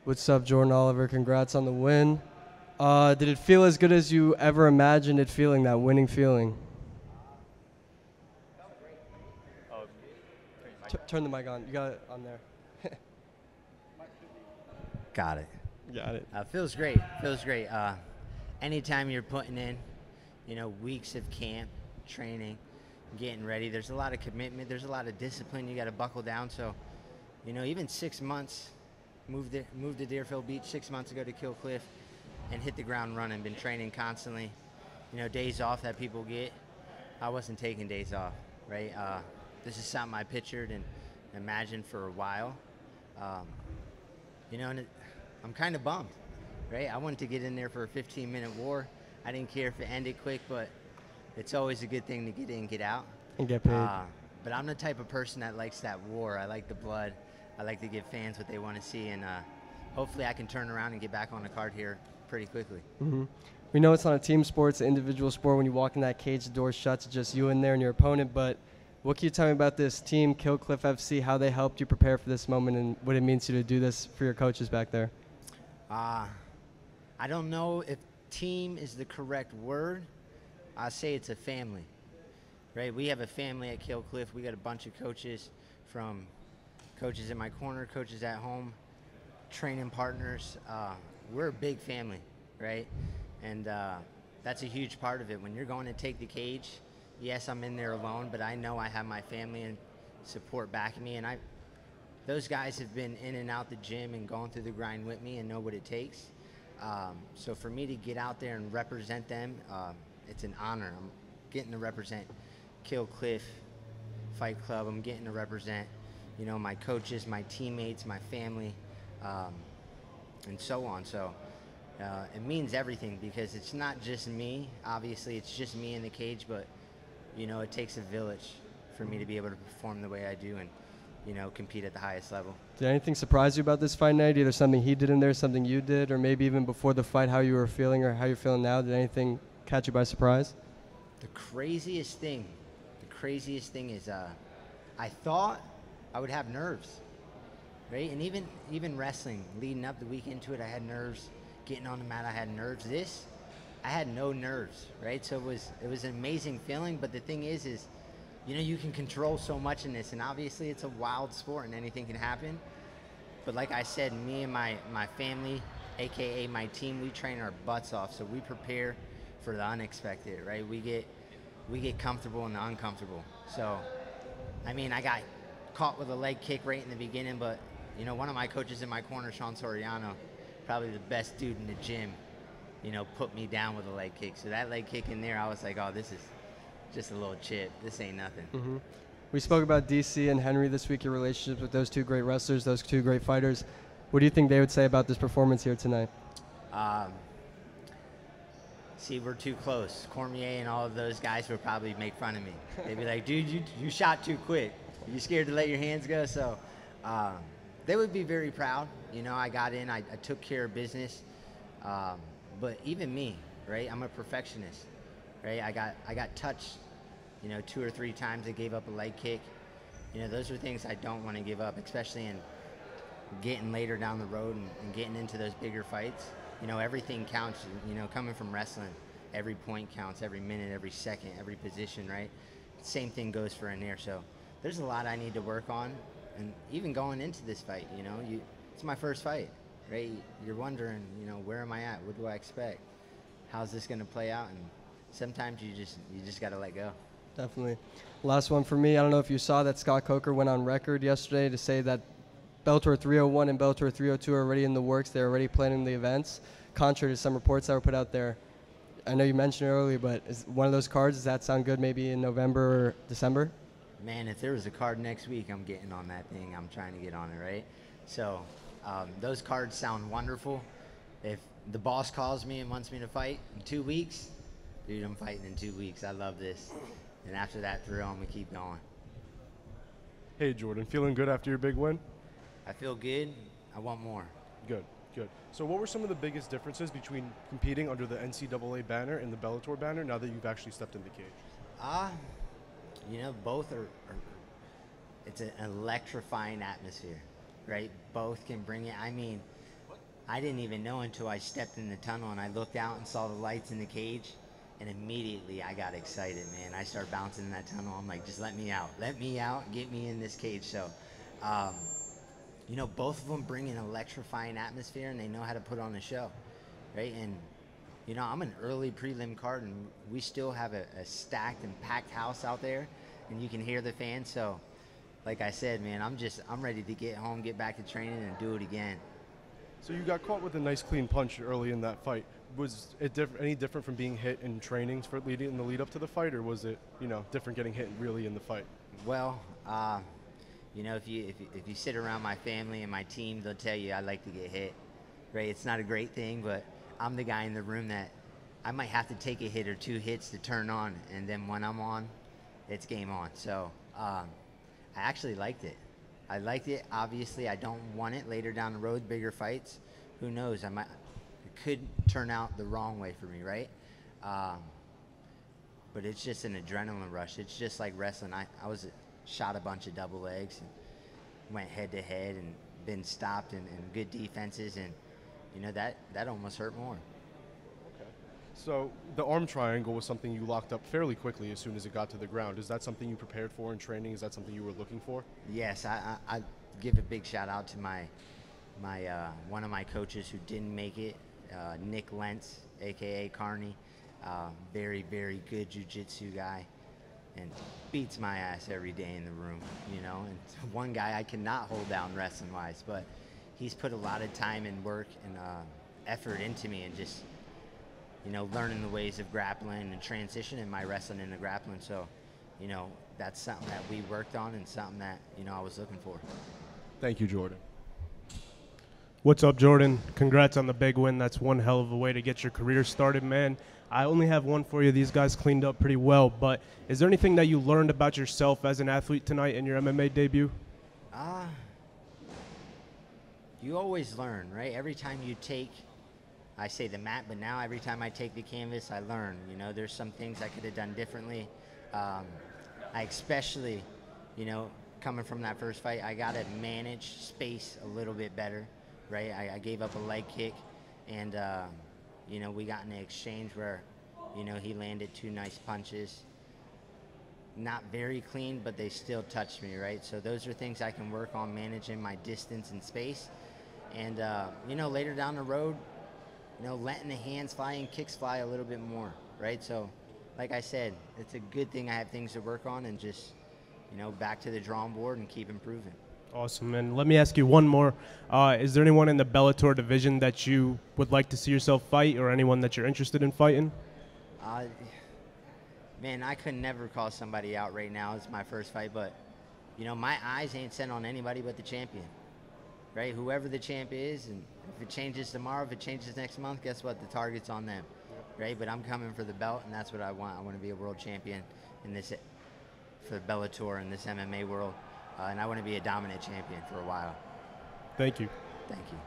What's up, Jordan Oliver? Congrats on the win. Did it feel as good as you ever imagined it feeling, that winning feeling? Turn the mic on. You got it on there. Got it. Got it. Feels great. Feels great. Anytime you're putting in, weeks of camp, training, getting ready, there's a lot of commitment. There's a lot of discipline. You got to buckle down. So, even 6 months, moved to Deerfield Beach 6 months ago to Kill Cliff and hit the ground running. Been training constantly. Days off that people get. I wasn't taking days off, right? This is something I pictured and imagined for a while. And I'm kind of bummed, right? I wanted to get in there for a 15-minute war. I didn't care if it ended quick, but it's always a good thing to get in, get out. And get paid. But I'm the type of person that likes that war. I like the blood. I like to give fans what they want to see, and hopefully I can turn around and get back on the card here pretty quickly. Mm-hmm. We know it's not a team sport, it's an individual sport. When you walk in that cage, the door shuts, it's just you in there and your opponent. But what can you tell me about this team, Kill Cliff FC, how they helped you prepare for this moment and what it means to you to do this for your coaches back there? I don't know if team is the correct word. I say it's a family, right? We have a family at Kill Cliff. We got a bunch of coaches, from coaches in my corner, coaches at home, training partners. We're a big family, right? And that's a huge part of it. When you're going to take the cage, yes, I'm in there alone, but I know I have my family and support backing me. And those guys have been in and out the gym and going through the grind with me and know what it takes. So for me to get out there and represent them, it's an honor. I'm getting to represent Kill Cliff Fight Club. I'm getting to represent, my coaches, my teammates, my family, and so on. So it means everything, because it's not just me. Obviously, it's just me in the cage, but, it takes a village for me to be able to perform the way I do and, compete at the highest level. Did anything surprise you about this fight night? Either something he did in there, something you did, or maybe even before the fight, how you were feeling or how you're feeling now? Did anything catch you by surprise? The craziest thing is I thought I would have nerves, right? And even wrestling, leading up the week into it, I had nerves. Getting on the mat, I had nerves. This, I had no nerves, right? So it was an amazing feeling. But the thing is you can control so much in this, and obviously it's a wild sport and anything can happen. But like I said, me and my family, AKA my team, we train our butts off. So we prepare for the unexpected, right? We get comfortable in the uncomfortable. So, I got caught with a leg kick right in the beginning, but one of my coaches in my corner, Sean Soriano, probably the best dude in the gym, put me down with a leg kick. So that leg kick in there, I was like, oh, this is just a little chip. This ain't nothing. Mm-hmm. We spoke about DC and Henry this week, your relationship with those two great wrestlers, those two great fighters. What do you think they would say about this performance here tonight? See, we're too close. Cormier and all of those guys would probably make fun of me. They'd be like, dude, you shot too quick. You scared to let your hands go? So they would be very proud. I got in, I took care of business. But even me, right? I'm a perfectionist, right? I got touched, 2 or 3 times. I gave up a leg kick. Those are things I don't want to give up, especially in getting later down the road and getting into those bigger fights. Everything counts, coming from wrestling. Every point counts, every minute, every second, every position, right? Same thing goes for in there. So there's a lot I need to work on. And even going into this fight, it's my first fight, right? You're wondering, where am I at? What do I expect? How's this going to play out? And sometimes you just got to let go. Definitely. Last one for me. I don't know if you saw that Scott Coker went on record yesterday to say that Bellator 301 and Bellator 302 are already in the works. They're already planning the events, contrary to some reports that were put out there. I know you mentioned it earlier, but is one of those cards, does that sound good maybe in November or December? Man, if there was a card next week, I'm getting on that thing. I'm trying to get on it, right? So those cards sound wonderful. If the boss calls me and wants me to fight in 2 weeks, dude, I'm fighting in 2 weeks. I love this. And after that thrill, I'm going to keep going. Hey, Jordan, feeling good after your big win? I feel good. I want more. Good. So what were some of the biggest differences between competing under the NCAA banner and the Bellator banner now that you've actually stepped in the cage? Both are it's an electrifying atmosphere, right? Both can bring it. I didn't even know until I stepped in the tunnel and I looked out and saw the lights in the cage, and immediately I got excited, man. I started bouncing in that tunnel. I'm like, just let me out, get me in this cage. So, you know, both of them bring an electrifying atmosphere, and they know how to put on a show, right? And you know, I'm an early prelim card, and we still have a stacked and packed house out there, and you can hear the fans. So, like I said, man, I'm ready to get home, get back to training, and do it again. So you got caught with a nice clean punch early in that fight. Was it any different from being hit in trainings for in the lead up to the fight, or was it, you know, different getting hit really in the fight? Well, you know, if you sit around my family and my team, they'll tell you I like to get hit, right? It's not a great thing, but I'm the guy in the room that I might have to take a hit or two hits to turn on, and then when I'm on, it's game on. So I actually liked it. I liked it. Obviously, I don't want it later down the road, bigger fights. Who knows? It could turn out the wrong way for me, right? But it's just an adrenaline rush. It's just like wrestling. I shot a bunch of double legs and went head to head and been stopped and good defenses, and you know that almost hurt more. So the arm triangle was something you locked up fairly quickly as soon as it got to the ground. Is that something you prepared for in training? Is that something you were looking for? Yes, I give a big shout out to my one of my coaches who didn't make it, Nick Lentz, aka Carney. Very, very good jiu-jitsu guy, and beats my ass every day in the room, you know. And one guy I cannot hold down wrestling wise, but he's put a lot of time and work and effort into me, and just, you know, learning the ways of grappling and transitioning my wrestling into grappling. So, you know, that's something that we worked on and something that, you know, I was looking for. Thank you, Jordan. What's up, Jordan? Congrats on the big win. That's one hell of a way to get your career started, man. I only have one for you. These guys cleaned up pretty well, but is there anything that you learned about yourself as an athlete tonight in your MMA debut? You always learn, right? Every time you take, I say the mat, but now every time I take the canvas, I learn. You know, there's some things I could have done differently. I especially, you know, coming from that first fight, I got to manage space a little bit better, right? I gave up a leg kick, and, you know, we got in an exchange where, you know, he landed 2 nice punches. Not very clean, but they still touched me, right? So those are things I can work on, managing my distance and space. And, you know, later down the road, you know, letting the hands fly and kicks fly a little bit more, right? So, like I said, it's a good thing I have things to work on, and just, you know, back to the drawing board and keep improving. Awesome, and let me ask you one more. Is there anyone in the Bellator division that you would like to see yourself fight, or anyone that you're interested in fighting? Man, I could never call somebody out right now. It's my first fight, but, you know, my eyes ain't set on anybody but the champion, right? Whoever the champ is, and if it changes tomorrow, if it changes next month, guess what? The target's on them, right? But I'm coming for the belt, and that's what I want. I want to be a world champion in this, for Bellator in this MMA world, and I want to be a dominant champion for a while. Thank you. Thank you.